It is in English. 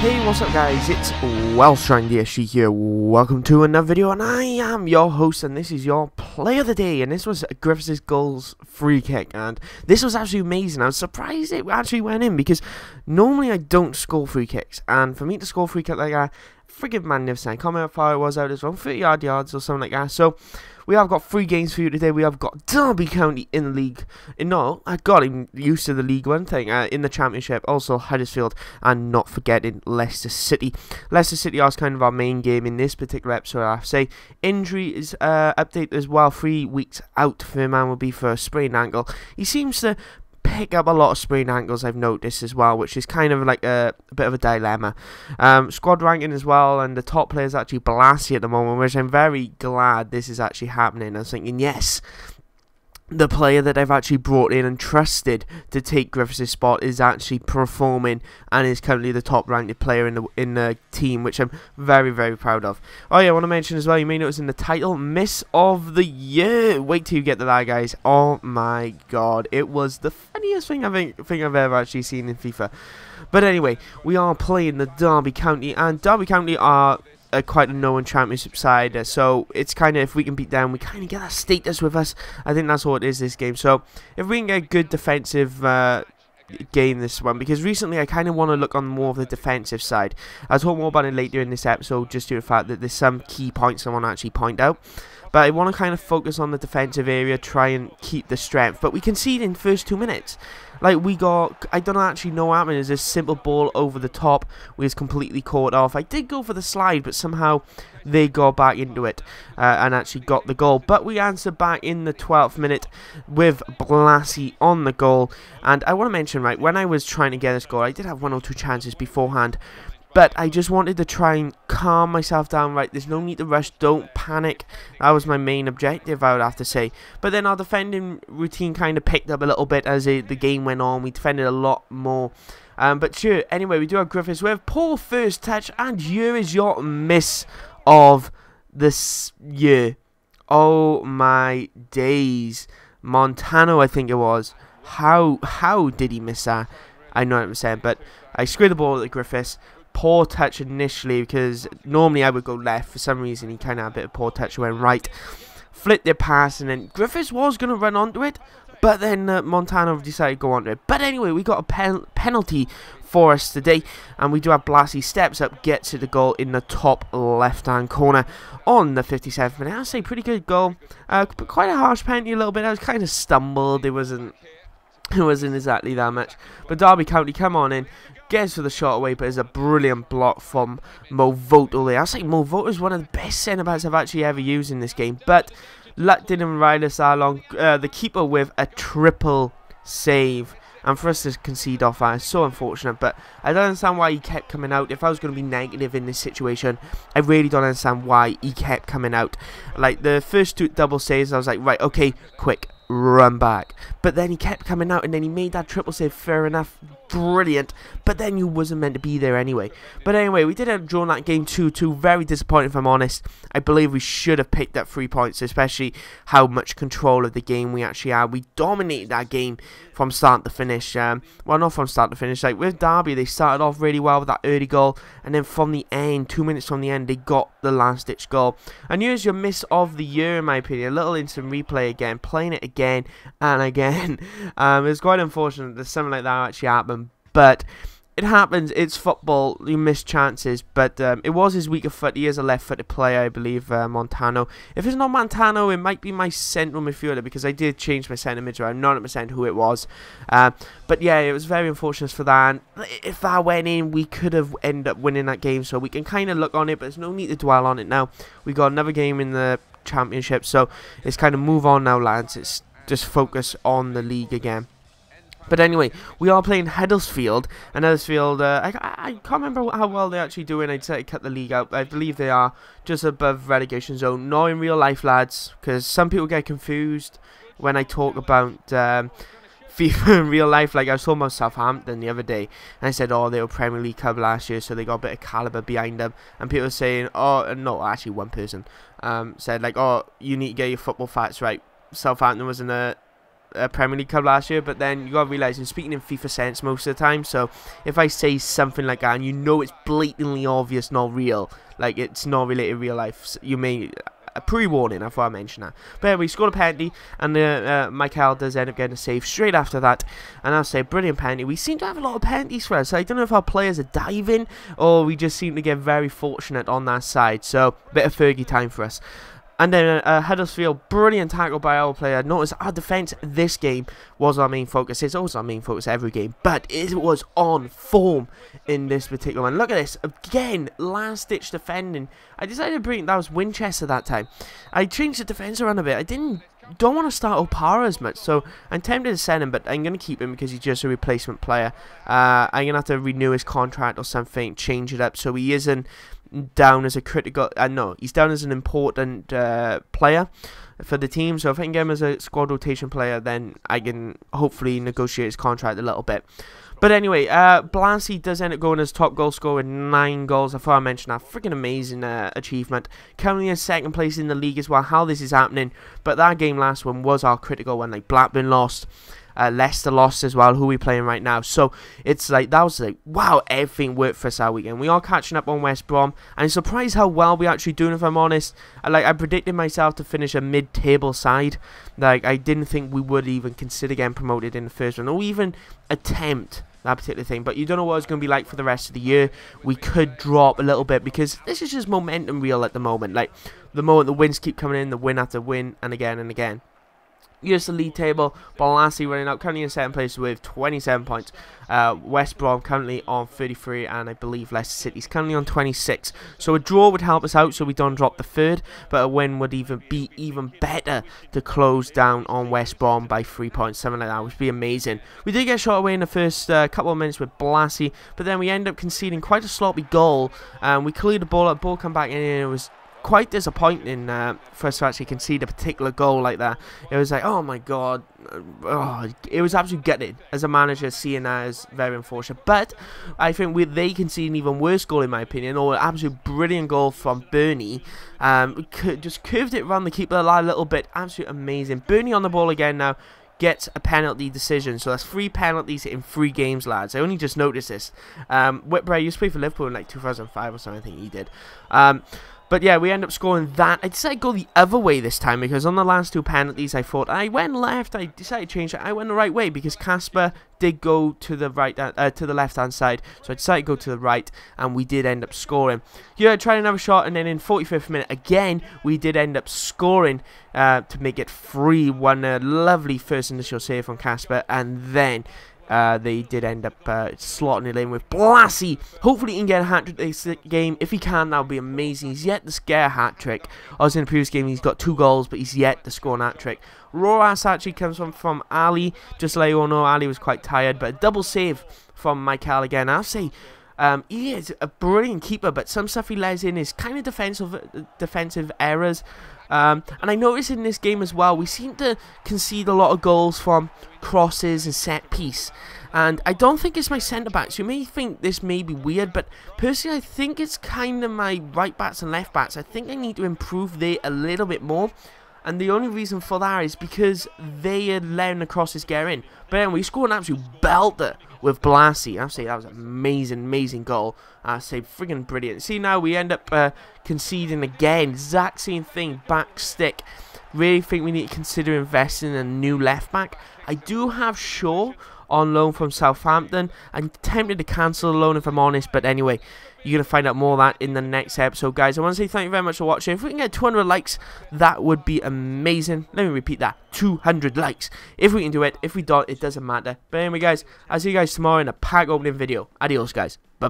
Hey, what's up guys, it's WelshDragonDSG here. Welcome to another video, and I am your host, and this is your play of the day. And this was Griffiths' goals free kick, and this was actually amazing. I was surprised it actually went in, because normally I don't score free kicks, and for me to score free kick like that, friggin' magnificent. I can't remember how far it was out as well, 30 yards or something like that. So we have got 3 games for you today. We have got Derby County in the league. No, I got him used to the League One thing in the Championship. Also Huddersfield, and not forgetting Leicester City. Leicester City are kind of our main game in this particular episode. I have to say, injury is update as well. 3 weeks out for the man will be for a sprained ankle. He seems to pick up a lot of sprained ankles, I've noticed as well, which is kind of like a bit of a dilemma. Squad ranking as well, and the top player is actually Blassie at the moment, which I'm very glad this is actually happening. I was thinking, yes, the player that I've actually brought in and trusted to take Griffiths' spot is actually performing and is currently the top ranked player in the team, which I'm very, very proud of. Oh yeah, I want to mention as well, you may notice in the title, Miss of the Year. Wait till you get to that, guys. Oh my god, it was the funniest thing I've ever actually seen in FIFA. But anyway, we are playing the Derby County, and Derby County are quite a known championship side, so it's kind of, if we can beat them, we kind of get that status with us. I think that's what it is this game. So if we can get a good defensive game this one, because recently I kind of want to look on more of the defensive side. I'll talk more about it later in this episode, just due to the fact that there's some key points I want to actually point out. But I want to kind of focus on the defensive area, try and keep the strength. But we concede in the first 2 minutes. Like, we got, I don't actually know what happened. It's a simple ball over the top. We was completely caught off. I did go for the slide, but somehow they got back into it and actually got the goal. But we answered back in the 12th minute with Blassie on the goal. And I want to mention, right, when I was trying to get this goal, I did have 1 or 2 chances beforehand. But I just wanted to try and calm myself down, right? There's no need to rush, don't panic. That was my main objective, I would have to say. But then our defending routine kind of picked up a little bit as the game went on. We defended a lot more. But sure, anyway, we do have Griffiths with poor first touch. And here is your miss of this year. Oh my days. Montano, I think it was. How did he miss that? I know what I'm saying, but I squared the ball at the Griffiths. Poor touch initially, because normally I would go left. For some reason he kind of had a bit of poor touch, went right, flipped it past, and then Griffiths was going to run onto it, but then Montano decided to go onto it. But anyway, we got a penalty for us today, and we do have Blassie steps up, gets to the goal in the top left hand corner on the 57th minute. I'd say pretty good goal, but quite a harsh penalty a little bit. I was kind of stumbled, it wasn't exactly that much. But Derby County come on in, gets for the shot away, but it's a brilliant block from Mo Voto there. I say Mo Voto is one of the best centre-backs I've actually ever used in this game, but luck didn't ride us that long. The keeper with a triple save, and for us to concede off that is so unfortunate. But I don't understand why he kept coming out. If I was going to be negative in this situation, I really don't understand why he kept coming out. Like, the first 2 double saves, I was like, right, okay, quick, run back. But then he kept coming out, and then he made that triple save. Fair enough, brilliant, but then you wasn't meant to be there anyway. But anyway, we did end up drawing that game 2-2. Very disappointing, if I'm honest. I believe we should have picked up 3 points, especially how much control of the game we actually had. We dominated that game from start to finish. Well, not from start to finish. Like with Derby, they started off really well with that early goal, and then from the end, 2 minutes from the end, they got the last ditch goal. And here's your miss of the year, in my opinion. A little instant replay again, playing it again and again. It's quite unfortunate that something like that actually happened, but it happens. It's football. You miss chances, but it was his weaker foot. He is a left-footed player, I believe, Montano. If it's not Montano, it might be my central midfielder, because I did change my centre mid. I'm not 100% who it was. But yeah, it was very unfortunate for that. And if that went in, we could have ended up winning that game, so we can kind of look on it, but there's no need to dwell on it now. We got another game in the Championship, so it's kind of move on now, lads. It's just focus on the league again. But anyway, we are playing Huddersfield, and Huddersfield, I can't remember how well they're actually doing. I'd say cut the league out. I believe they are just above relegation zone. Not in real life, lads, because some people get confused when I talk about FIFA in real life. Like, I was talking about Southampton the other day, and I said, oh, they were Premier League club last year, so they got a bit of calibre behind them. And people were saying, oh, no, actually one person said, like, oh, you need to get your football facts right. Southampton was in a a Premier League club last year, but then you got to realise I'm speaking in FIFA sense most of the time, so if I say something like that and you know it's blatantly obvious not real, like it's not related to real life, you may... a pre-warning, I thought I mentioned that. But anyway, we scored a penalty, and Michael does end up getting a save straight after that. And I'll say, brilliant penalty. We seem to have a lot of penalties for us. I don't know if our players are diving, or we just seem to get very fortunate on that side. So, bit of Fergie time for us. And then Huddersfield, brilliant tackle by our player. Notice our defence this game was our main focus. It's always our main focus every game, but it was on form in this particular one. Look at this. Again, last-ditch defending. I decided to bring... that was Winchester that time. I changed the defence around a bit. I don't want to start Opara as much, so I'm tempted to send him, but I'm going to keep him because he's just a replacement player. I'm going to have to renew his contract or something, change it up so he isn't down as a critical... no, he's down as an important player for the team, so if I can get him as a squad rotation player, then I can hopefully negotiate his contract a little bit. But anyway, Blancy does end up going as top goal scorer with 9 goals. I thought I mentioned that. Freaking amazing achievement. Currently in second place in the league as well. How this is happening. But that game last one was our critical one. Like Blackburn lost. Leicester lost as well, who we playing right now. So it's like, that was like, wow, everything worked for us our weekend. We are catching up on West Brom, and I'm surprised how well we're actually doing, if I'm honest. I predicted myself to finish a mid-table side. Like, I didn't think we would even consider getting promoted in the first one, or even attempt that particular thing. But you don't know what it's going to be like for the rest of the year. We could drop a little bit, because this is just momentum real at the moment. Like, the moment the wins keep coming in, the win after win, and again and again. Here's the league table. Balassi running out, currently in second place with 27 points. West Brom currently on 33, and I believe Leicester City's currently on 26. So a draw would help us out so we don't drop the third, but a win would be even better to close down on West Brom by 3 points, something like that, which would be amazing. We did get shot away in the first couple of minutes with Balassi, but then we end up conceding quite a sloppy goal. We cleared the ball come back in, and it was quite disappointing for us to actually concede a particular goal like that. It was like, oh my god, it was absolutely gutted as a manager, seeing that as very unfortunate. But I think they conceded an even worse goal in my opinion, or an absolute brilliant goal from Bernie. Just curved it around the keeper a little bit, absolutely amazing. Bernie on the ball again now. Gets a penalty decision, so that's 3 penalties in 3 games, lads. I only just noticed this. Whitbread used to play for Liverpool in like 2005 or something, I think he did. But yeah, we end up scoring that. I decided to go the other way this time, because on the last 2 penalties, I thought I went left. I decided to change it. I went the right way, because Casper did go to the right, to the left-hand side. So I decided to go to the right, and we did end up scoring. Here, I tried another shot, and then in 45th minute, again, we did end up scoring to make it 3-1. A lovely first initial save from Casper, and then they did end up slotting it in with Blassie. Hopefully he can get a hat-trick this game. If he can, that would be amazing. He's yet to scare a hat-trick. I was in the previous game, he's got 2 goals, but he's yet to score an hat-trick. Roras actually comes from Ali. Just to let you all know, Ali was quite tired, but a double save from Michael again. I'll say he is a brilliant keeper, but some stuff he lets in is kind of defensive errors. And I noticed in this game as well, we seem to concede a lot of goals from crosses and set piece. And I don't think it's my centre-backs. You may think this may be weird, but personally I think it's kind of my right-backs and left-backs. I think I need to improve there a little bit more. And the only reason for that is because they are letting the crosses get in. But anyway, we scored an absolute belter with Blassie. I say that was an amazing goal. I say friggin' brilliant. See, now we end up conceding again. Exact same thing, back stick. Really think we need to consider investing in a new left back. I do have Shaw on loan from Southampton. I'm tempted to cancel the loan if I'm honest, but anyway, you're going to find out more of that in the next episode, guys. I want to say thank you very much for watching. If we can get 200 likes, that would be amazing. Let me repeat that, 200 likes. If we can do it, if we don't, it doesn't matter. But anyway, guys, I'll see you guys tomorrow in a pack opening video. Adios, guys. Bye.